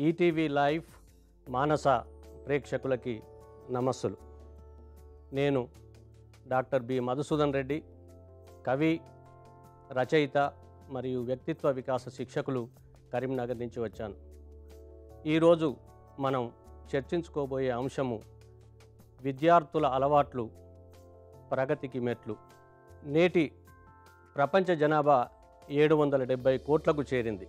ETV live మానస ప్రేక్షకులకి నమస్సులు. నేను doctor B Madhusudan Reddy, కవి, రచయిత మరియు వ్యక్తిత్వ వికాస శిక్షకులు, కరీంనగర్ నుంచి వచ్చాను. ఈరోజు మనం చర్చించుకోబోయే అంశము విద్యార్థుల అలవాట్లు, ప్రగతికి మెట్లు. నేటి ప్రపంచ జనాభా 770 కోట్లకు చేరింది.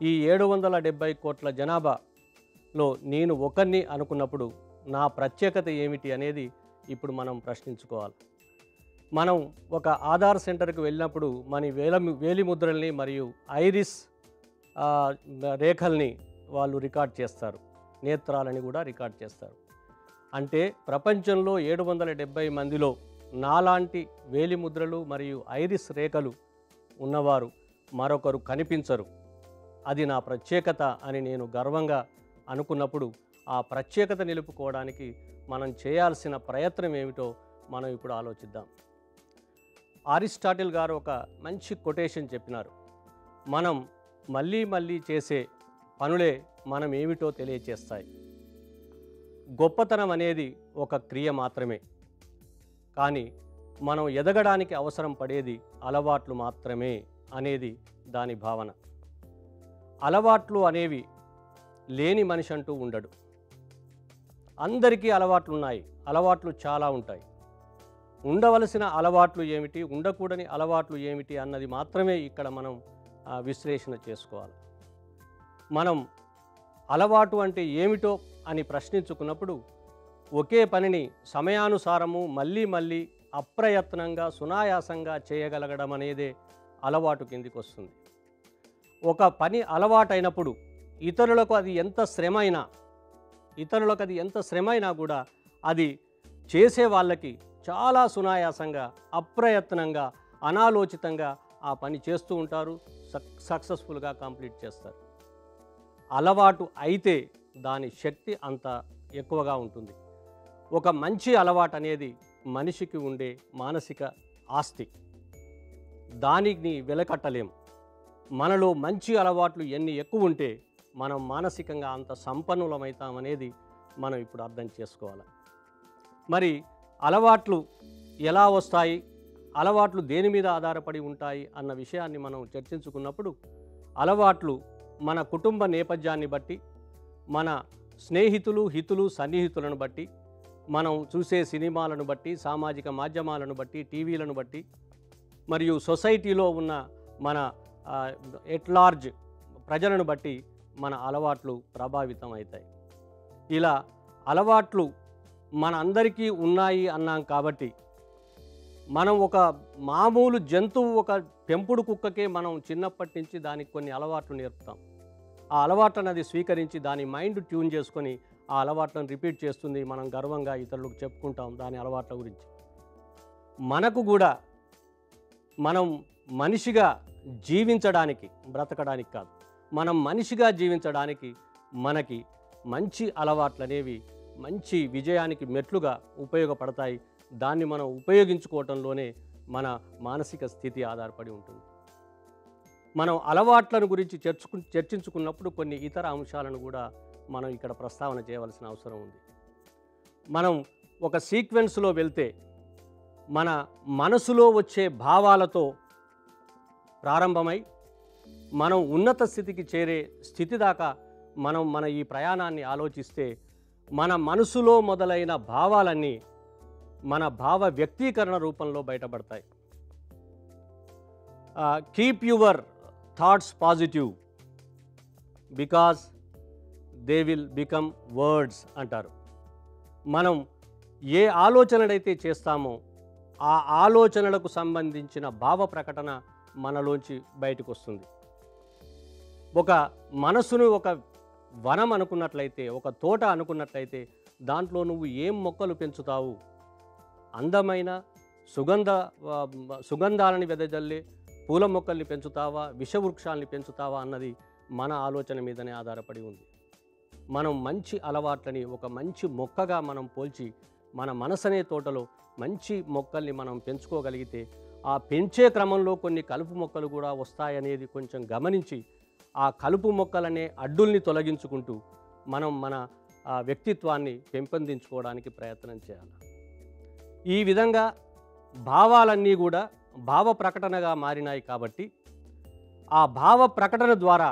ఈ 770 కోట్ల జనాభాలో నేను ఒకరిని అనుకున్నప్పుడు నా ప్రత్యేకత ఏమిటి అనేది ఇప్పుడు మనం ప్రశ్నించుకోవాలి. మనం ఒక ఆధార్ సెంటర్కి వెళ్ళినప్పుడు మన వేలి ముద్రల్ని మరియు ఐరిస్ రేఖల్ని వాళ్ళు రికార్డ్ చేస్తారు, నేత్రాలని కూడా రికార్డ్ చేస్తారు. అంటే ప్రపంచంలో 770 మందిలో నాలాంటి వేలి ముద్రలు మరియు ఐరిస్ రేఖలు ఉన్నవారు మరొకరు కనిపించరు. అది నా ప్రత్యేకత అని నేను గర్వంగా అనుకున్నప్పుడు ఆ ప్రత్యేకత నిలుపుకోవడానికి మనం చేయాల్సిన ప్రయత్నం ఏమిటో మనం ఇప్పుడు ఆలోచిద్దాం. అరిస్టాటిల్ గారు ఒక మంచి కొటేషన్ చెప్పినారు. మనం మళ్ళీ మళ్ళీ చేసే పనులే మనం ఏమిటో తెలియచేస్తాయి. గొప్పతనం అనేది ఒక క్రియ మాత్రమే, కానీ మనం ఎదగడానికి అవసరం పడేది అలవాట్లు మాత్రమే అనేది దాని భావన. అలవాట్లు అనేవి లేని మనిషి అంటూ ఉండడు. అందరికీ అలవాట్లు ఉన్నాయి, అలవాట్లు చాలా ఉంటాయి. ఉండవలసిన అలవాట్లు ఏమిటి, ఉండకూడని అలవాట్లు ఏమిటి అన్నది మాత్రమే ఇక్కడ మనం విశ్లేషణ చేసుకోవాలి. మనం అలవాటు అంటే ఏమిటో అని ప్రశ్నించుకున్నప్పుడు ఒకే పనిని సమయానుసారము మళ్ళీ మళ్ళీ అప్రయత్నంగా సునాయాసంగా చేయగలగడం అనేదే అలవాటు కిందికి వస్తుంది. ఒక పని అలవాటైనప్పుడు ఇతరులకు అది ఎంత శ్రమైనా కూడా అది చేసే వాళ్ళకి చాలా సునాయాసంగా, అప్రయత్నంగా, అనాలోచితంగా ఆ పని చేస్తూ ఉంటారు, సక్సెస్ఫుల్గా కంప్లీట్ చేస్తారు. అలవాటు అయితే దాని శక్తి అంత ఎక్కువగా ఉంటుంది. ఒక మంచి అలవాటు అనేది మనిషికి ఉండే మానసిక ఆస్తి, దానిని వెలకట్టలేం. మనలో మంచి అలవాట్లు ఎన్ని ఎక్కువ ఉంటే మనం మానసికంగా అంత సంపన్నులమవుతామనేది మనం ఇప్పుడు అర్థం చేసుకోవాలి. మరి అలవాట్లు ఎలా వస్తాయి, అలవాట్లు దేని మీద ఆధారపడి ఉంటాయి అన్న విషయాన్ని మనం చర్చించుకున్నప్పుడు అలవాట్లు మన కుటుంబ నేపథ్యాన్ని బట్టి, మన స్నేహితులు, హితులు, సన్నిహితులను బట్టి, మనం చూసే సినిమాలను బట్టి, సామాజిక మాధ్యమాలను బట్టి, టీవీలను బట్టి, మరియు సొసైటీలో ఉన్న మన ఎట్లార్జ్ ప్రజలను బట్టి మన అలవాట్లు ప్రభావితం అవుతాయి. ఇలా అలవాట్లు మన అందరికీ ఉన్నాయి అన్నాం కాబట్టి మనం ఒక మామూలు జంతువు, ఒక పెంపుడు కుక్కకే మనం చిన్నప్పటి నుంచి దానికి కొన్ని అలవాట్లు నేర్పుతాం. ఆ అలవాట్లను అది స్వీకరించి దాని మైండ్ ట్యూన్ చేసుకొని ఆ అలవాట్లను రిపీట్ చేస్తుంది. మనం గర్వంగా ఇతరులకు చెప్పుకుంటాం దాని అలవాట్ల గురించి. మనకు కూడా మనం మనిషిగా జీవించడానికి, బ్రతకడానికి కాదు, మనం మనిషిగా జీవించడానికి మనకి మంచి అలవాట్లు అనేవి మంచి విజయానికి మెట్లుగా ఉపయోగపడతాయి. దాన్ని మనం ఉపయోగించుకోవటంలోనే మన మానసిక స్థితి ఆధారపడి ఉంటుంది. మనం అలవాట్లను గురించి చర్చించుకున్నప్పుడు కొన్ని ఇతర అంశాలను కూడా మనం ఇక్కడ ప్రస్తావన చేయవలసిన అవసరం ఉంది. మనం ఒక సీక్వెన్స్లో వెళ్తే మన మనసులో వచ్చే భావాలతో ప్రారంభమై మనం ఉన్నత స్థితికి చేరే స్థితి దాకా మన ఈ ప్రయాణాన్ని ఆలోచిస్తే మన మనసులో మొదలైన భావాలన్నీ మన భావ వ్యక్తీకరణ రూపంలో బయటపడతాయి. Keep your thoughts positive because they will become words అంటారు. మనం ఏ ఆలోచనలైతే చేస్తామో ఆ ఆలోచనలకు సంబంధించిన భావ ప్రకటన మనలోంచి బయటకు వస్తుంది. ఒక మనసును ఒక వనం అనుకున్నట్లయితే, ఒక తోట అనుకున్నట్లయితే దాంట్లో నువ్వు ఏం మొక్కలు పెంచుతావు, అందమైన సుగంధాలని వెదజల్లే పూల మొక్కల్ని పెంచుతావా, విషవృక్షాలని పెంచుతావా అన్నది మన ఆలోచన మీదనే ఆధారపడి ఉంది. మనం మంచి అలవాట్లని ఒక మంచి మొక్కగా మనం పోల్చి మన మనసనే తోటలో మంచి మొక్కల్ని మనం పెంచుకోగలిగితే ఆ పెంచే క్రమంలో కొన్ని కలుపు మొక్కలు కూడా వస్తాయనేది కొంచెం గమనించి ఆ కలుపు మొక్కలనే అడ్డుల్ని తొలగించుకుంటూ మనం మన వ్యక్తిత్వాన్ని పెంపొందించుకోవడానికి ప్రయత్నం చేయాలి. ఈ విధంగా భావాలన్నీ కూడా భావ ప్రకటనగా మారినాయి కాబట్టి ఆ భావ ప్రకటన ద్వారా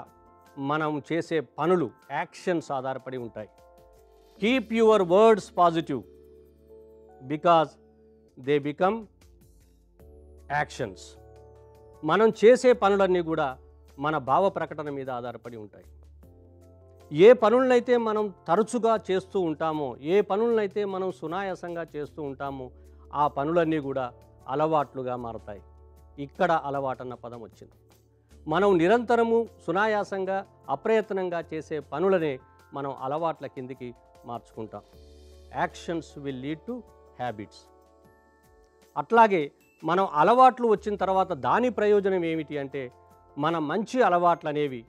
మనం చేసే పనులు యాక్షన్స్ ఆధారపడి ఉంటాయి. Keep your words positive because they become actions. మనం చేసే పనులన్నీ కూడా మన భావ ప్రకటన మీద ఆధారపడి ఉంటాయి. ఏ పనులనైతే మనం తరచుగా చేస్తూ ఉంటామో, ఏ పనులనైతే మనం సునాయాసంగా చేస్తూ ఉంటామో ఆ పనులన్నీ కూడా అలవాట్లుగా మారతాయి. ఇక్కడ అలవాటన్న పదం వచ్చింది. మనం నిరంతరము సునాయాసంగా అప్రయత్నంగా చేసే పనులనే మనం అలవాట్ల కిందికి మార్చుకుంటాం. Actions will lead to habits. అట్లాగే మనం అలవాట్లు వచ్చిన తర్వాత దాని ప్రయోజనం ఏమిటి అంటే మన మంచి అలవాట్లు అనేవి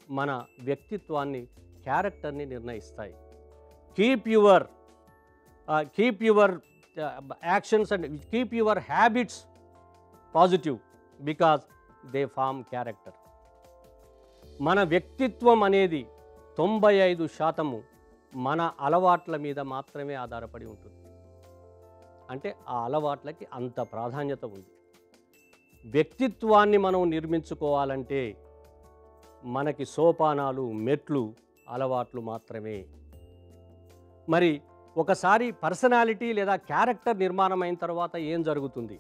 మన వ్యక్తిత్వాన్ని, క్యారెక్టర్ని నిర్ణయిస్తాయి. Keep your actions and keep your habits positive because they form character. మన వ్యక్తిత్వం అనేది 95% మన అలవాట్ల మీద మాత్రమే ఆధారపడి ఉంటుంది. అంటే ఆ అలవాట్లకి అంత ప్రాధాన్యత ఉంది. వ్యక్తిత్వాన్ని మనం నిర్మించుకోవాలంటే మనకి సోపానాలు, మెట్లు, అలవాట్లు మాత్రమే. మరి ఒకసారి పర్సనాలిటీ లేదా క్యారెక్టర్ నిర్మాణం అయిన తర్వాత ఏం జరుగుతుంది?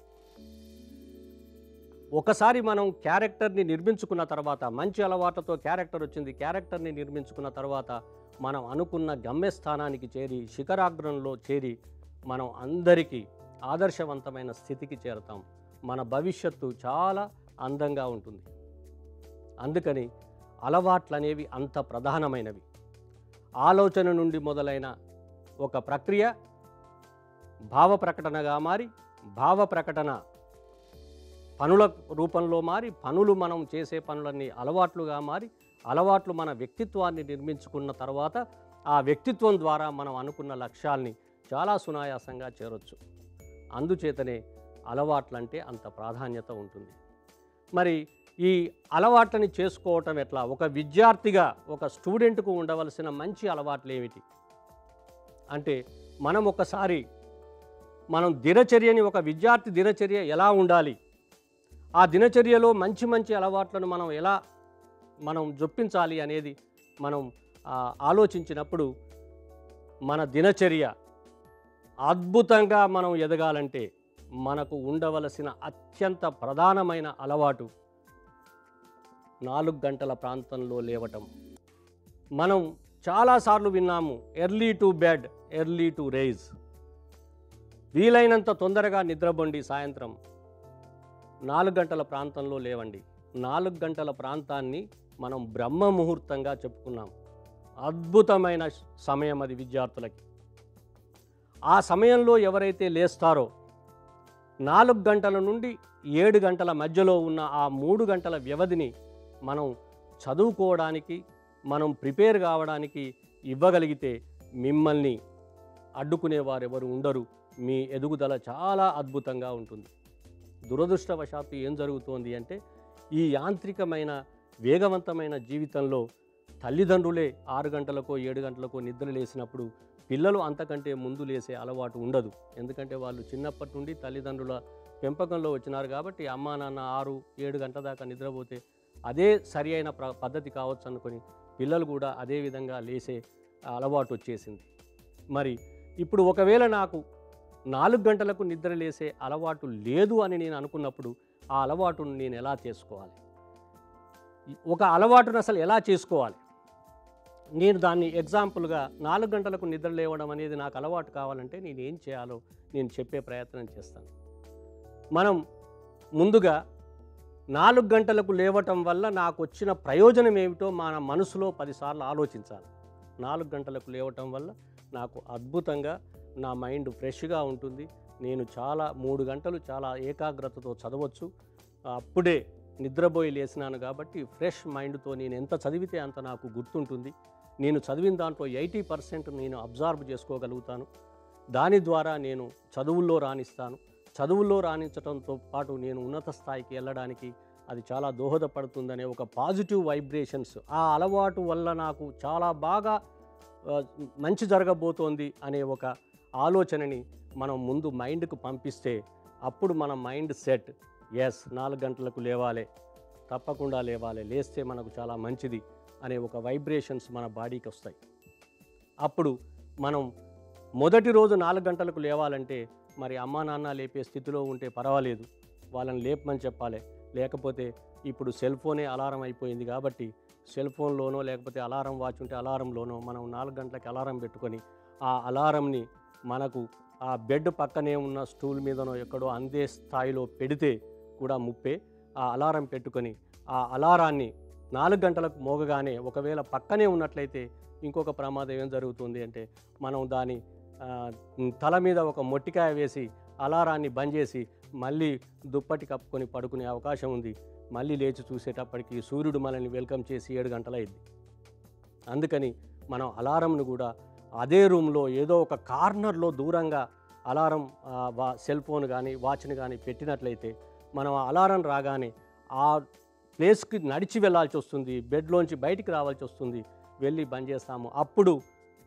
ఒకసారి మనం క్యారెక్టర్ని నిర్మించుకున్న తర్వాత, మంచి అలవాట్లతో క్యారెక్టర్ వచ్చింది, క్యారెక్టర్ని నిర్మించుకున్న తర్వాత మనం అనుకున్న గమ్యస్థానానికి చేరి, శిఖరాగ్రంలో చేరి మనం అందరికీ ఆదర్శవంతమైన స్థితికి చేరుతాం. మన భవిష్యత్తు చాలా అందంగా ఉంటుంది. అందుకని అలవాట్లు అనేవి అంత ప్రధానమైనవి. ఆలోచన నుండి మొదలైన ఒక ప్రక్రియ భావ ప్రకటనగా మారి, భావ ప్రకటన పనుల రూపంలో మారి, పనులు మనం చేసే పనులన్నీ అలవాట్లుగా మారి, అలవాట్లు మన వ్యక్తిత్వాన్ని నిర్మించుకున్న తర్వాత ఆ వ్యక్తిత్వం ద్వారా మనం అనుకున్న లక్ష్యాల్ని చాలా సునాయాసంగా చేరొచ్చు. అందుచేతనే అలవాట్లంటే అంత ప్రాధాన్యత ఉంటుంది. మరి ఈ అలవాట్లని చేసుకోవటం ఎట్లా? ఒక విద్యార్థిగా, ఒక స్టూడెంట్కు ఉండవలసిన మంచి అలవాట్లు ఏమిటి అంటే, మనం దినచర్యని, ఒక విద్యార్థి దినచర్య ఎలా ఉండాలి, ఆ దినచర్యలో మంచి మంచి అలవాట్లను మనం జొప్పించాలి అనేది మనం ఆలోచించినప్పుడు మన దినచర్య అద్భుతంగా మనం ఎదగాలంటే మనకు ఉండవలసిన అత్యంత ప్రధానమైన అలవాటు 4 గంటల ప్రాంతంలో లేవటం. మనం చాలాసార్లు విన్నాము, early to bed early to rise. వీలైనంత తొందరగా నిద్రపోండి, సాయంత్రం 4 గంటల ప్రాంతంలో లేవండి. 4 గంటల ప్రాంతాన్ని మనం బ్రహ్మ ముహూర్తంగా చెప్పుకున్నాం. అద్భుతమైన సమయం అది విద్యార్థులకి. ఆ సమయంలో ఎవరైతే లేస్తారో 4 గంటల నుండి 7 గంటల మధ్యలో ఉన్న ఆ 3 గంటల వ్యవధిని మనం చదువుకోవడానికి, మనం ప్రిపేర్ కావడానికి ఇవ్వగలిగితే మిమ్మల్ని అడ్డుకునేవారు ఎవరు ఉండరు. మీ ఎదుగుదల చాలా అద్భుతంగా ఉంటుంది. దురదృష్టవశాత్తు ఏం జరుగుతోంది అంటే, ఈ యాంత్రికమైన వేగవంతమైన జీవితంలో తల్లిదండ్రులే 6 గంటలకో 7 గంటలకో నిద్ర లేసినప్పుడు పిల్లలు అంతకంటే ముందు లేసే అలవాటు ఉండదు. ఎందుకంటే వాళ్ళు చిన్నప్పటి నుండి తల్లిదండ్రుల పెంపకంలో వచ్చినారు కాబట్టి అమ్మా నాన్న 6-7 గంటల దాకా నిద్రపోతే అదే సరి అయిన పద్ధతి కావచ్చు అనుకొని పిల్లలు కూడా అదే విధంగా లేసే అలవాటు వచ్చేసింది. మరి ఇప్పుడు ఒకవేళ నాకు 4 గంటలకు నిద్ర లేసే అలవాటు లేదు అని నేను అనుకున్నప్పుడు ఆ అలవాటును నేను ఎలా చేసుకోవాలి? ఒక అలవాటును అసలు ఎలా చేసుకోవాలి? నేను దాన్ని ఎగ్జాంపుల్గా 4 గంటలకు నిద్ర లేవడం అనేది నాకు అలవాటు కావాలంటే నేను ఏం చేయాలో నేను చెప్పే ప్రయత్నం చేస్తాను. మనం ముందుగా 4 గంటలకు లేవటం వల్ల నాకు వచ్చిన ప్రయోజనం ఏమిటో మన మనసులో 10 సార్లు ఆలోచించాలి. 4 గంటలకు లేవటం వల్ల నాకు అద్భుతంగా నా మైండ్ ఫ్రెష్గా ఉంటుంది. నేను 3 గంటలు చాలా ఏకాగ్రతతో చదవచ్చు. అప్పుడే నిద్రపోయి లేసినాను కాబట్టి ఫ్రెష్ మైండ్తో నేను ఎంత చదివితే అంత నాకు గుర్తుంటుంది. నేను చదివిన దాంట్లో 80% నేను అబ్జర్వ్ చేసుకోగలుగుతాను. దాని ద్వారా నేను చదువుల్లో రాణిస్తాను. చదువుల్లో రాణించడంతో పాటు నేను ఉన్నత స్థాయికి వెళ్ళడానికి అది చాలా దోహదపడుతుందనే ఒక పాజిటివ్ వైబ్రేషన్స్, ఆ అలవాటు వల్ల నాకు చాలా బాగా ఆ, మంచి జరగబోతోంది అనే ఒక ఆలోచనని మనం ముందు మైండ్కు పంపిస్తే అప్పుడు మన మైండ్ సెట్, ఎస్ 4 గంటలకు లేవాలి, తప్పకుండా లేవాలి, లేస్తే మనకు చాలా మంచిది అనే ఒక వైబ్రేషన్స్ మన బాడీకి వస్తాయి. అప్పుడు మనం మొదటి రోజు 4 గంటలకు లేవాలంటే మరి అమ్మా నాన్న లేపే స్థితిలో ఉంటే పర్వాలేదు, వాళ్ళని లేపమని చెప్పాలి. లేకపోతే ఇప్పుడు సెల్ ఫోనే అలారం అయిపోయింది కాబట్టి సెల్ ఫోన్లోనో లేకపోతే అలారం వాచ్ ఉంటే అలారంలోనో మనం 4 గంటలకి అలారం పెట్టుకొని ఆ అలారంని మనకు ఆ బెడ్ పక్కనే ఉన్న స్టూల్ మీదనో ఎక్కడో అందే స్థాయిలో పెడితే కూడా ముప్పే. ఆ అలారం పెట్టుకొని ఆ అలారాన్ని 4 గంటలకు మోగగానే ఒకవేళ పక్కనే ఉన్నట్లయితే ఇంకొక ప్రమాదం ఏం జరుగుతుంది అంటే మనం దాని ఆ, తల మీద ఒక మొట్టికాయ వేసి అలారాన్ని బంద్ చేసి మళ్ళీ దుప్పటి కప్పుకొని పడుకునే అవకాశం ఉంది. మళ్ళీ లేచి చూసేటప్పటికి సూర్యుడు మనల్ని వెల్కమ్ చేసి 7 గంటలైంది. అందుకని మనం అలారంను కూడా అదే రూమ్లో ఏదో ఒక కార్నర్లో దూరంగా అలారం సెల్ ఫోన్ కానీ వాచ్ని కానీ పెట్టినట్లయితే మనం ఆ అలారం రాగానే ఆ ప్లేస్కి నడిచి వెళ్ళాల్సి వస్తుంది, బెడ్లోంచి బయటికి రావాల్సి వస్తుంది, వెళ్ళి బంద్ చేస్తాము. అప్పుడు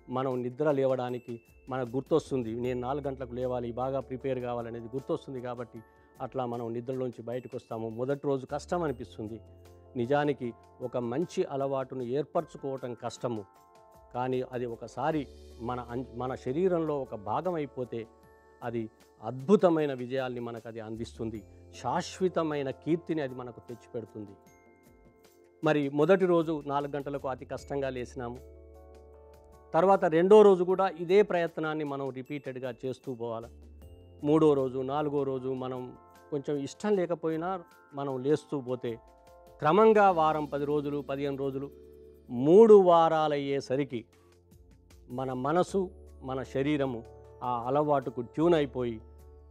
మనం నిద్ర లేవడానికి మనకు గుర్తొస్తుంది, నేను 4 గంటలకు లేవాలి, బాగా ప్రిపేర్ కావాలనేది గుర్తొస్తుంది. కాబట్టి అట్లా మనం నిద్రలోంచి బయటకు వస్తాము. మొదటి రోజు కష్టం అనిపిస్తుంది. నిజానికి ఒక మంచి అలవాటును ఏర్పరచుకోవటం కష్టము, కానీ అది ఒకసారి మన శరీరంలో ఒక భాగం అయిపోతే అది అద్భుతమైన విజయాల్ని మనకు అది అందిస్తుంది, శాశ్వతమైన కీర్తిని అది మనకు తెచ్చిపెడుతుంది. మరి మొదటి రోజు 4 గంటలకు అతి కష్టంగా లేసినాము. తర్వాత రెండో రోజు కూడా ఇదే ప్రయత్నాన్ని మనం రిపీటెడ్గా చేస్తూ పోవాలి. మూడో రోజు, నాలుగో రోజు మనం కొంచెం ఇష్టం లేకపోయినా మనం లేస్తూ పోతే క్రమంగా వారం, 10 రోజులు, 15 రోజులు, 3 వారాలయ్యేసరికి మన మనసు, మన శరీరము ఆ అలవాటుకు ట్యూన్ అయిపోయి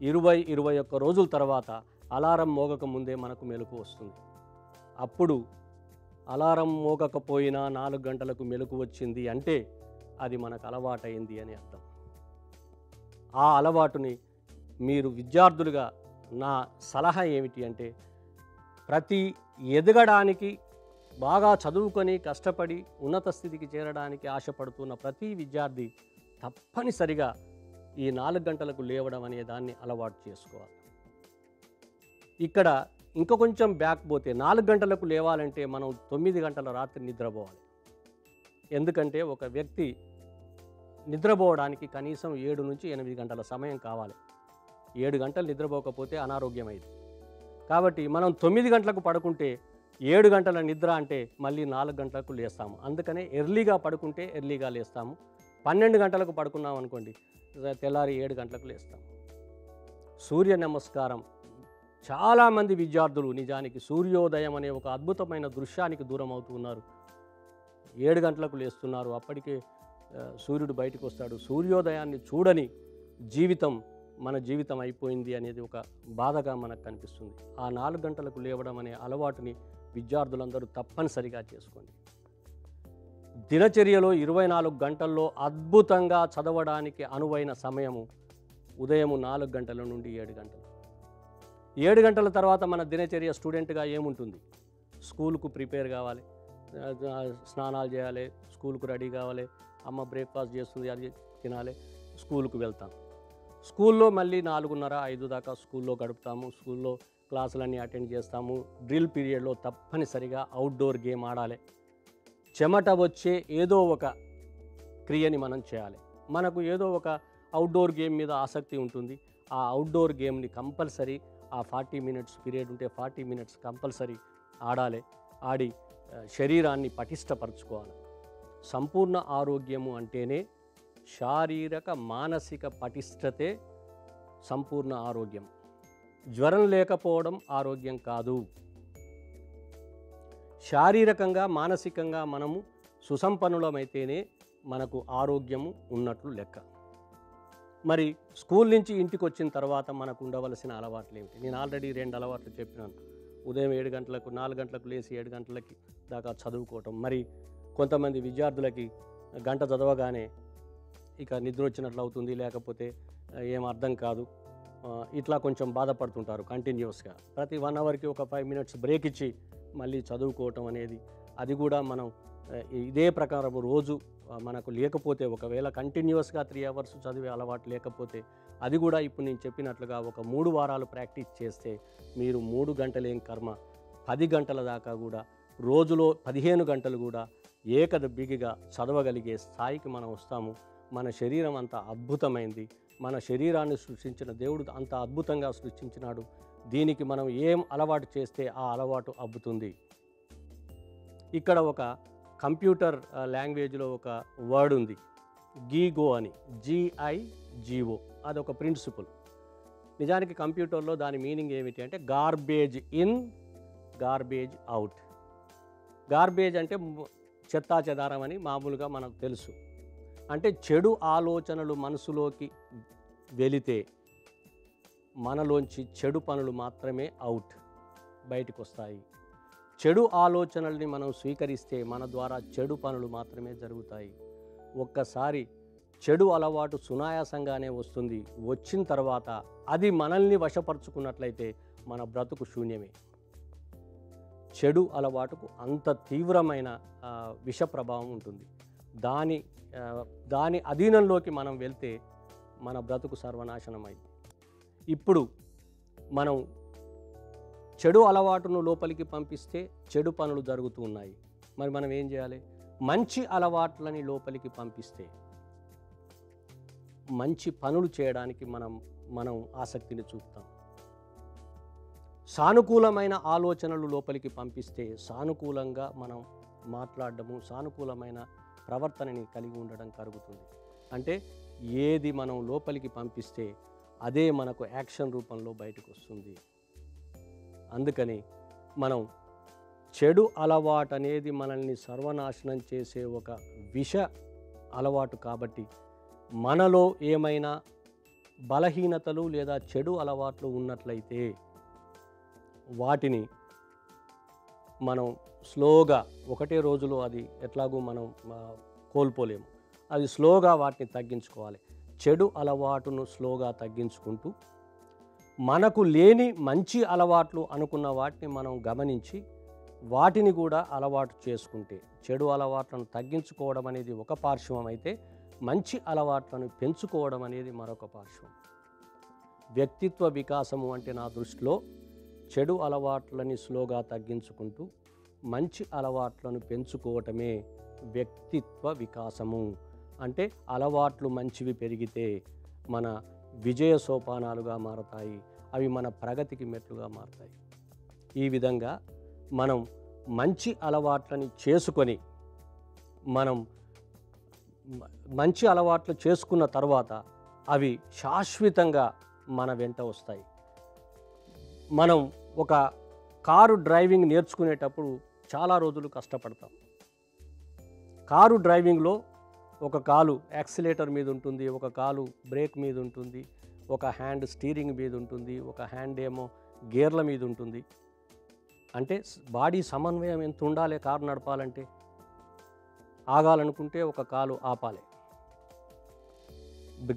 20-21 రోజుల తర్వాత అలారం మోగక ముందే మనకు మెలకు వస్తుంది. అప్పుడు అలారం మోగకపోయినా 4 గంటలకు మెలకు వచ్చింది అంటే అది మనకు అలవాటైంది అని అర్థం. ఆ అలవాటుని మీరు విద్యార్థులుగా నా సలహా ఏమిటి అంటే, ప్రతి ఎదగడానికి బాగా చదువుకొని కష్టపడి ఉన్నత స్థితికి చేరడానికి ఆశపడుతున్న ప్రతి విద్యార్థి తప్పనిసరిగా ఈ 4 గంటలకు లేవడం అనే దాన్ని అలవాటు చేసుకోవాలి. ఇక్కడ ఇంక కొంచెం బ్యాక్ పోతే 4 గంటలకు లేవాలంటే మనం 9 గంటల రాత్రి నిద్రపోవాలి. ఎందుకంటే ఒక వ్యక్తి నిద్రపోవడానికి కనీసం 7 నుంచి 8 గంటల సమయం కావాలి. 7 గంటలు నిద్రపోకపోతే అనారోగ్యం అయింది. కాబట్టి మనం 9 గంటలకు పడుకుంటే 7 గంటల నిద్ర అంటే మళ్ళీ 4 గంటలకు లేస్తాము. అందుకనే ఎర్లీగా పడుకుంటే ఎర్లీగా లేస్తాము. 12 గంటలకు పడుకున్నాం అనుకోండి, తెల్లారి 7 గంటలకు లేస్తాము. సూర్య నమస్కారం, చాలామంది విద్యార్థులు నిజానికి సూర్యోదయం అనే ఒక అద్భుతమైన దృశ్యానికి దూరం అవుతున్నారు. 7 గంటలకు లేస్తున్నారు, అప్పటికే సూర్యుడు బయటకు వస్తాడు. సూర్యోదయాన్ని చూడని జీవితం మన జీవితం అయిపోయింది అనేది ఒక బాధగా మనకు కనిపిస్తుంది. ఆ 4 గంటలకు లేవడం అనే అలవాటుని విద్యార్థులందరూ తప్పనిసరిగా చేసుకోండి. దినచర్యలో 24 గంటల్లో అద్భుతంగా చదవడానికి అనువైన సమయము ఉదయం 4 గంటల నుండి 7 గంటలు. 7 గంటల తర్వాత మన దినచర్య స్టూడెంట్గా ఏముంటుంది? స్కూల్కు ప్రిపేర్ కావాలి, స్నానాలు చేయాలి, స్కూల్కు రెడీ కావాలి, అమ్మ బ్రేక్ఫాస్ట్ చేస్తుంది, అది తినాలి, స్కూల్కు వెళ్తాం. స్కూల్లో మళ్ళీ 4:30-5 దాకా స్కూల్లో గడుపుతాము. స్కూల్లో క్లాసులన్నీ అటెండ్ చేస్తాము. డ్రిల్ పీరియడ్లో తప్పనిసరిగా అవుట్డోర్ గేమ్ ఆడాలి. చెమట వచ్చే ఏదో ఒక క్రియని మనం చేయాలి. మనకు ఏదో ఒక అవుట్డోర్ గేమ్ మీద ఆసక్తి ఉంటుంది. ఆ అవుట్డోర్ గేమ్ని కంపల్సరీ ఆ 40 మినిట్స్ పీరియడ్ ఉంటే 40 మినిట్స్ కంపల్సరీ ఆడాలి. ఆడి శరీరాన్ని పటిష్టపరచుకోవాలి. సంపూర్ణ ఆరోగ్యము అంటేనే శారీరక మానసిక పటిష్టతే సంపూర్ణ ఆరోగ్యం. జ్వరం లేకపోవడం ఆరోగ్యం కాదు. శారీరకంగా మానసికంగా మనము సుసంపన్నులమైతేనే మనకు ఆరోగ్యము ఉన్నట్లు లెక్క. మరి స్కూల్ నుంచి ఇంటికి వచ్చిన తర్వాత మనకు ఉండవలసిన అలవాట్లు ఏమిటి? నేను ఆల్రెడీ 2 అలవాట్లు చెప్పినాను. ఉదయం 7 గంటలకు 4 గంటలకు లేచి 7 గంటలకి దాకా చదువుకోవటం. మరి కొంతమంది విద్యార్థులకి గంట చదవగానే ఇక నిద్ర వచ్చినట్లు అవుతుంది, లేకపోతే ఏం అర్థం కాదు, ఇట్లా కొంచెం బాధపడుతుంటారు కంటిన్యూస్గా. ప్రతి 1 అవర్‌కి ఒక 5 మినిట్స్ బ్రేక్ ఇచ్చి మళ్ళీ చదువుకోవటం అనేది, అది కూడా మనం ఇదే ప్రకారం రోజు మనకు లేకపోతే, ఒకవేళ కంటిన్యూస్గా 3 అవర్స్ చదివే అలవాటు లేకపోతే, అది కూడా ఇప్పుడు నేను చెప్పినట్లుగా ఒక 3 వారాలు ప్రాక్టీస్ చేస్తే మీరు 3 గంటలేం కర్మ 10 గంటల దాకా కూడా, రోజులో 15 గంటలు కూడా ఏకదబ్బిగిగా చదవగలిగే స్థాయికి మనం వస్తాము. మన శరీరం అంత అద్భుతమైంది. మన శరీరాన్ని సృష్టించిన దేవుడు అంత అద్భుతంగా సృష్టించినాడు. దీనికి మనం ఏం అలవాటు చేస్తే ఆ అలవాటు అబ్బుతుంది. ఇక్కడ ఒక కంప్యూటర్ లాంగ్వేజ్లో ఒక వర్డ్ ఉంది, గీగో అని, GIGO. అదొక ప్రిన్సిపల్. నిజానికి కంప్యూటర్లో దాని మీనింగ్ ఏమిటి అంటే garbage in, garbage out. Garbage అంటే చెత్తా చెదారం అని మామూలుగా మనకు తెలుసు. అంటే చెడు ఆలోచనలు మనసులోకి వెళితే మనలోంచి చెడు పనులు మాత్రమే అవుట్, బయటకు వస్తాయి. చెడు ఆలోచనల్ని మనం స్వీకరిస్తే మన ద్వారా చెడు పనులు మాత్రమే జరుగుతాయి. ఒక్కసారి చెడు అలవాటు సునాయాసంగానే వస్తుంది. వచ్చిన తర్వాత అది మనల్ని వశపరుచుకున్నట్లయితే మన బ్రతుకు శూన్యమే. చెడు అలవాటుకు అంత తీవ్రమైన విష ప్రభావం ఉంటుంది. దాని అధీనంలోకి మనం వెళ్తే మన బ్రతుకు సర్వనాశనమైంది. ఇప్పుడు మనం చెడు అలవాటును లోపలికి పంపిస్తే చెడు పనులు జరుగుతూ ఉన్నాయి. మరి మనం ఏం చేయాలి? మంచి అలవాట్లని లోపలికి పంపిస్తే మంచి పనులు చేయడానికి మనం ఆసక్తిని చూపుతాం. సానుకూలమైన ఆలోచనలు లోపలికి పంపిస్తే సానుకూలంగా మనం మాట్లాడడము, సానుకూలమైన ప్రవర్తనని కలిగి ఉండడం కలుగుతుంది. అంటే ఏది మనం లోపలికి పంపిస్తే అదే మనకు యాక్షన్ రూపంలో బయటకు వస్తుంది. అందుకని మనం చెడు అలవాటు అనేది మనల్ని సర్వనాశనం చేసే ఒక విష అలవాటు కాబట్టి, మనలో ఏమైనా బలహీనతలు లేదా చెడు అలవాట్లు ఉన్నట్లయితే వాటిని మనం స్లోగా, ఒకటే రోజులో అది ఎట్లాగూ మనం కోల్పోలేము. అది స్లోగా వాటిని తగ్గించుకోవాలి. చెడు అలవాటును స్లోగా తగ్గించుకుంటూ మనకు లేని మంచి అలవాట్లు అనుకున్న వాటిని మనం గమనించి వాటిని కూడా అలవాటు చేసుకుంటే, చెడు అలవాట్లను తగ్గించుకోవడం అనేది ఒక పార్శ్వం అయితే, మంచి అలవాట్లను పెంచుకోవడం అనేది మరొక పార్శ్వం. వ్యక్తిత్వ వికాసము అంటే నా దృష్టిలో చెడు అలవాట్లని స్లోగా తగ్గించుకుంటూ మంచి అలవాట్లను పెంచుకోవటమే వ్యక్తిత్వ వికాసము. అంటే అలవాట్లు మంచివి పెరిగితే మన విజయ సోపానాలుగా మారతాయి, అవి మన ప్రగతికి మెట్లుగా మారతాయి. ఈ విధంగా మనం మంచి అలవాట్లని చేసుకొని, మనం మంచి అలవాట్లు చేసుకున్న తర్వాత అవి శాశ్వతంగా మన వెంట వస్తాయి. మనం ఒక కారు డ్రైవింగ్ నేర్చుకునేటప్పుడు చాలా రోజులు కష్టపడతాం. కారు డ్రైవింగ్లో ఒక కాలు యాక్సిలేటర్ మీద ఉంటుంది, ఒక కాలు బ్రేక్ మీద ఉంటుంది, ఒక హ్యాండ్ స్టీరింగ్ మీద ఉంటుంది, ఒక హ్యాండ్ ఏమో గేర్ల మీద ఉంటుంది. అంటే బాడీ సమన్వయం ఎంత ఉండాలి కారు నడపాలంటే? ఆగాలనుకుంటే ఒక కాలు ఆపాలి,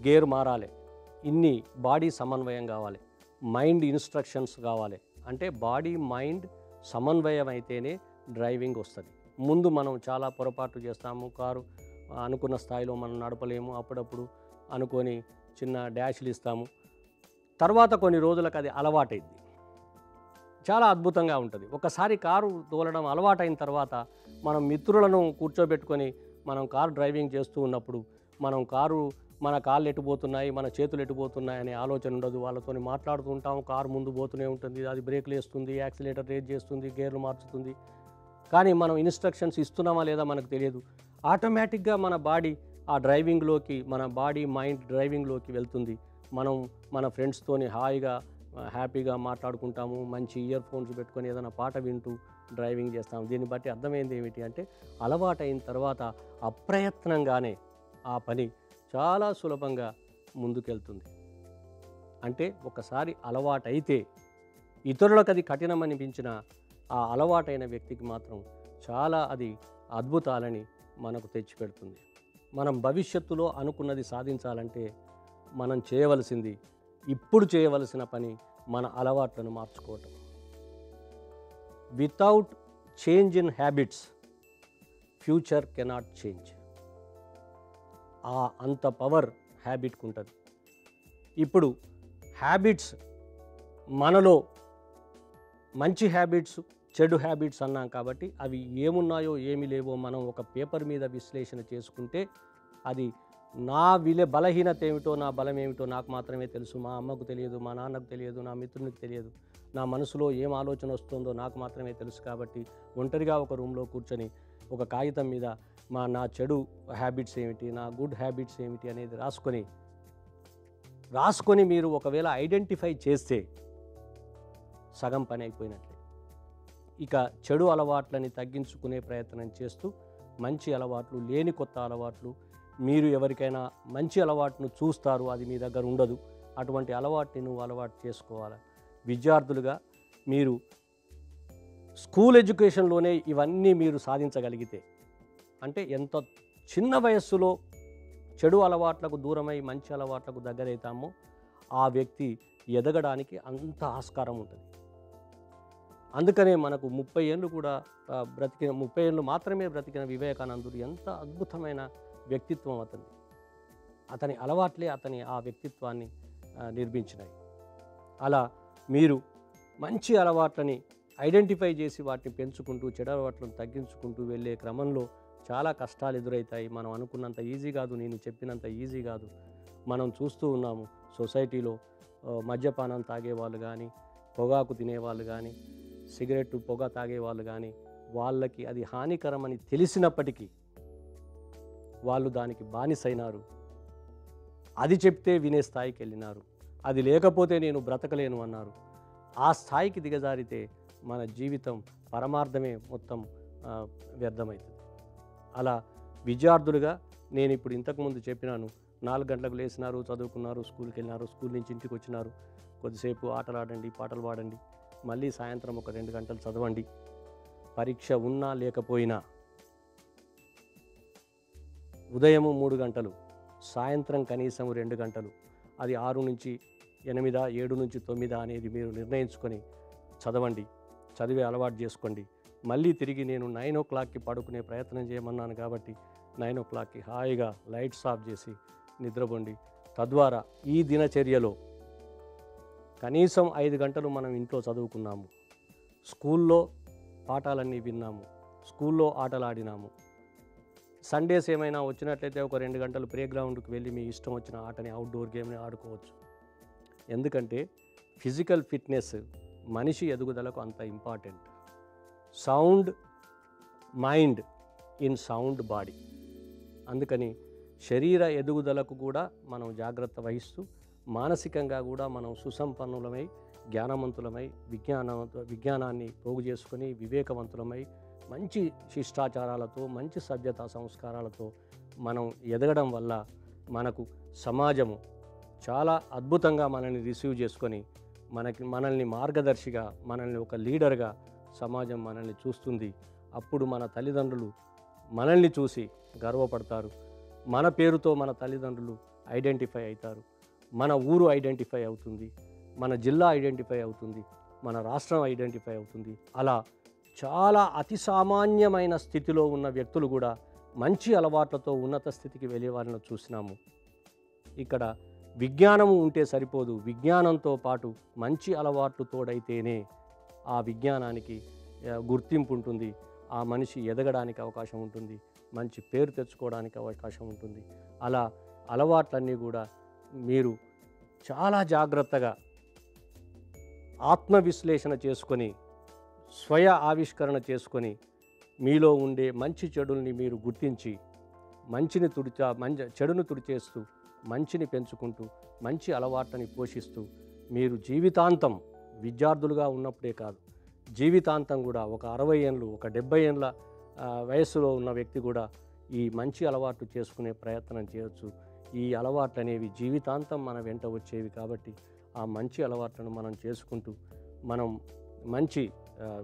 గేర్ మారాలి, ఇన్ని బాడీ సమన్వయం కావాలి, మైండ్ ఇన్స్ట్రక్షన్స్ కావాలి. అంటే బాడీ మైండ్ సమన్వయం అయితేనే డ్రైవింగ్ వస్తుంది. ముందు మనం చాలా పొరపాట్లు చేస్తాము. కారు అనుకున్న స్థాయిలో మనం నడపలేము. అప్పుడప్పుడు అనుకొని చిన్న డాష్లు ఇస్తాము. తర్వాత కొన్ని రోజులకు అది అలవాటైంది, చాలా అద్భుతంగా ఉంటుంది. ఒకసారి కారు తోలడం అలవాటైన తర్వాత మనం మిత్రులను కూర్చోబెట్టుకొని మనం కారు డ్రైవింగ్ చేస్తూ ఉన్నప్పుడు మన కాళ్ళు ఎటుపోతున్నాయి, మన చేతులు ఎటుపోతున్నాయి అనే ఆలోచన ఉండదు. వాళ్ళతో మాట్లాడుతూ ఉంటాము. కారు ముందు పోతూనే ఉంటుంది, అది బ్రేక్లు వేస్తుంది, యాక్సిలేటర్ రేజ్ చేస్తుంది, గేర్లు మార్చుతుంది. కానీ మనం ఇన్స్ట్రక్షన్స్ ఇస్తున్నామా లేదా మనకు తెలియదు. ఆటోమేటిక్గా మన బాడీ ఆ డ్రైవింగ్లోకి, మన బాడీ మైండ్ డ్రైవింగ్లోకి వెళ్తుంది. మనం మన ఫ్రెండ్స్తోని హ్యాపీగా మాట్లాడుకుంటాము, మంచి ఇయర్ ఫోన్స్ పెట్టుకొని ఏదైనా పాట వింటూ డ్రైవింగ్ చేస్తాము. దీన్ని బట్టి అర్థమైంది ఏమిటి అంటే, అలవాటైన తర్వాత అప్రయత్నంగానే ఆ పని చాలా సులభంగా ముందుకెళ్తుంది. అంటే ఒకసారి అలవాటైతే ఇతరులకు అది కఠినం అనిపించిన ఆ అలవాటైన వ్యక్తికి మాత్రం చాలా అది అద్భుతాలని మనకు తెచ్చిపెడుతుంది. మనం భవిష్యత్తులో అనుకున్నది సాధించాలంటే మనం చేయవలసింది ఇప్పుడు చేయవలసిన పని మన అలవాట్లను మార్చుకోవటం. Without change in habits future cannot change. అంత పవర్ హ్యాబిట్కి ఉంటుంది. ఇప్పుడు హ్యాబిట్స్ మనలో మంచి హ్యాబిట్స్, చెడు హ్యాబిట్స్ అన్నాం కాబట్టి అవి ఏమున్నాయో ఏమి లేవో మనం ఒక పేపర్ మీద విశ్లేషణ చేసుకుంటే అది నా బలహీనత ఏమిటో, నా బలం ఏమిటో నాకు మాత్రమే తెలుసు. మా అమ్మకు తెలియదు, మా నాన్నకు తెలియదు, నా మిత్రునికి తెలియదు. నా మనసులో ఏం ఆలోచన వస్తుందో నాకు మాత్రమే తెలుసు. కాబట్టి ఒంటరిగా ఒక రూమ్లో కూర్చొని ఒక కాగితం మీద నా చెడు హ్యాబిట్స్ ఏమిటి, నా గుడ్ హ్యాబిట్స్ ఏమిటి అనేది రాసుకొని మీరు ఒకవేళ ఐడెంటిఫై చేస్తే సగం పని అయిపోయినట్లే. ఇక చెడు అలవాట్లని తగ్గించుకునే ప్రయత్నం చేస్తూ మంచి అలవాట్లు, లేని కొత్త అలవాట్లు, మీరు ఎవరికైనా మంచి అలవాటును చూస్తారు, అది మీ దగ్గర ఉండదు, అటువంటి అలవాటుని నువ్వు అలవాటు చేసుకోవాలి. విద్యార్థులుగా మీరు స్కూల్ ఎడ్యుకేషన్లోనే ఇవన్నీ మీరు సాధించగలిగితే, అంటే ఎంత చిన్న వయస్సులో చెడు అలవాట్లకు దూరమై మంచి అలవాట్లకు దగ్గరవుతామో ఆ వ్యక్తి ఎదగడానికి అంత ఆస్కారం ఉంటుంది. అందుకనే మనకు 30 ఏళ్ళు కూడా 30 ఏళ్ళు మాత్రమే బ్రతికిన వివేకానందుడు ఎంత అద్భుతమైన వ్యక్తిత్వం అతని అలవాట్లే ఆ వ్యక్తిత్వాన్ని నిర్మించినాయి. అలా మీరు మంచి అలవాట్లని ఐడెంటిఫై చేసి వాటిని పెంచుకుంటూ చెడు అలవాట్లను తగ్గించుకుంటూ వెళ్ళే క్రమంలో చాలా కష్టాలు ఎదురవుతాయి. మనం అనుకున్నంత ఈజీ కాదు, నేను చెప్పినంత ఈజీ కాదు. మనం చూస్తూ ఉన్నాము సొసైటీలో మద్యపానం తాగేవాళ్ళు కానీ, పొగాకు తినేవాళ్ళు కానీ, సిగరెట్ పొగ తాగేవాళ్ళు కానీ, వాళ్ళకి అది హానికరమని తెలిసినప్పటికీ వాళ్ళు దానికి బానిసైనారు. అది చెప్తే వినే స్థాయికి వెళ్ళినారు. అది లేకపోతే నేను బ్రతకలేను అన్నారు. ఆ స్థాయికి దిగజారితే మన జీవితం పరమార్థమే మొత్తం వ్యర్థమవుతుంది. అలా విద్యార్థులుగా నేను ఇప్పుడు ఇంతకుముందు చెప్పినాను, 4 గంటలకు లేచినారు, చదువుకున్నారు, స్కూల్కి వెళ్ళినారు, స్కూల్ నుంచి ఇంటికి వచ్చినారు, కొద్దిసేపు ఆటలు ఆడండి, పాటలు పాడండి, మళ్ళీ సాయంత్రం ఒక 2 గంటలు చదవండి. పరీక్ష ఉన్నా లేకపోయినా ఉదయం 3 గంటలు, సాయంత్రం కనీసం 2 గంటలు, అది 6 నుంచి 8, 7 నుంచి 9 అనేది మీరు నిర్ణయించుకొని చదవండి, చదివే అలవాటు చేసుకోండి. మళ్ళీ తిరిగి నేను 9 o'clockకి పడుకునే ప్రయత్నం చేయమన్నాను కాబట్టి 9 o'clockకి హాయిగా లైట్స్ ఆఫ్ చేసి నిద్రపోండి. తద్వారా ఈ దినచర్యలో కనీసం 5 గంటలు మనం ఇంట్లో చదువుకున్నాము, స్కూల్లో పాఠాలన్నీ విన్నాము, స్కూల్లో ఆటలు ఆడినాము. సండేస్ ఏమైనా వచ్చినట్లయితే ఒక 2 గంటలు ప్లే గ్రౌండ్కి వెళ్ళి మీ ఇష్టం వచ్చిన ఆటని, అవుట్డోర్ గేమ్ని ఆడుకోవచ్చు. ఎందుకంటే ఫిజికల్ ఫిట్నెస్ మనిషి ఎదుగుదలకు అంత important. Sound mind in sound body. అందుకని శరీర ఎదుగుదలకు కూడా మనం జాగ్రత్త వహిస్తూ మానసికంగా కూడా మనం సుసంపన్నులమై, జ్ఞానవంతులమై, విజ్ఞానాన్ని పోగు చేసుకొని వివేకవంతులమై, మంచి శిష్టాచారాలతో, మంచి సభ్యతా సంస్కారాలతో మనం ఎదగడం వల్ల మనకు సమాజము చాలా అద్భుతంగా మనల్ని రిసీవ్ చేసుకొని మనల్ని మార్గదర్శిగా, మనల్ని ఒక లీడర్గా సమాజం మనల్ని చూస్తుంది. అప్పుడు మన తల్లిదండ్రులు మనల్ని చూసి గర్వపడతారు. మన పేరుతో మన తల్లిదండ్రులు ఐడెంటిఫై అవుతారు. మన ఊరు ఐడెంటిఫై అవుతుంది, మన జిల్లా ఐడెంటిఫై అవుతుంది, మన రాష్ట్రం ఐడెంటిఫై అవుతుంది. అలా చాలా అతి సామాన్యమైన స్థితిలో ఉన్న వ్యక్తులు కూడా మంచి అలవాట్లతో ఉన్నత స్థితికి వెళ్ళే వాళ్ళని చూసినాము. ఇక్కడ విజ్ఞానము ఉంటే సరిపోదు, విజ్ఞానంతో పాటు మంచి అలవాట్లు తోడైతేనే ఆ విజ్ఞానానికి గుర్తింపు ఉంటుంది, ఆ మనిషి ఎదగడానికి అవకాశం ఉంటుంది, మంచి పేరు తెచ్చుకోవడానికి అవకాశం ఉంటుంది. అలా అలవాట్లన్నీ కూడా మీరు చాలా జాగ్రత్తగా ఆత్మవిశ్లేషణ చేసుకొని, స్వయ ఆవిష్కరణ చేసుకొని, మీలో ఉండే మంచి చెడుల్ని మీరు గుర్తించి చెడును తుడిచేస్తూ మంచిని పెంచుకుంటూ మంచి అలవాట్లని పోషిస్తూ మీరు జీవితాంతం విద్యార్థులుగా ఉన్నప్పుడే కాదు, జీవితాంతం కూడా ఒక 60 ఏళ్ళు, ఒక 70 ఏళ్ళ వయస్సులో ఉన్న వ్యక్తి కూడా ఈ మంచి అలవాట్లు చేసుకునే ప్రయత్నం చేయవచ్చు. ఈ అలవాట్లు అనేవి జీవితాంతం మన వెంట వచ్చేవి కాబట్టి ఆ మంచి అలవాట్లను మనం చేసుకుంటూ మనం మంచి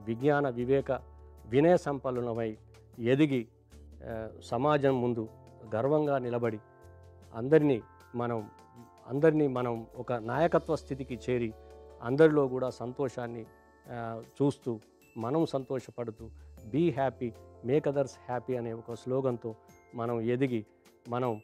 విజ్ఞాన వివేక వినయ సంపన్నులమై ఎదిగి సమాజం ముందు గర్వంగా నిలబడి అందరినీ మనం అందరినీ మనం ఒక నాయకత్వ స్థితికి చేరి అందరిలో కూడా సంతోషాన్ని చూస్తూ మనం సంతోషపడుతూ be happy make others happy అనే ఒక స్లోగన్తో మనం ఎదిగి మనం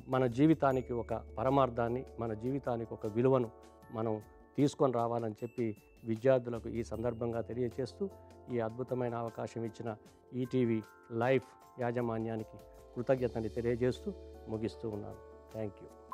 మన జీవితానికి ఒక పరమార్థాన్ని, మన జీవితానికి ఒక విలువను మనం తీసుకొని రావాలని చెప్పి విద్యార్థులకు ఈ సందర్భంగా తెలియజేస్తూ ఈ అద్భుతమైన అవకాశం ఇచ్చిన ఈటీవీ లైఫ్ యాజమాన్యానికి కృతజ్ఞతని తెలియజేస్తూ ముగిస్తూ ఉన్నాను. Thank you.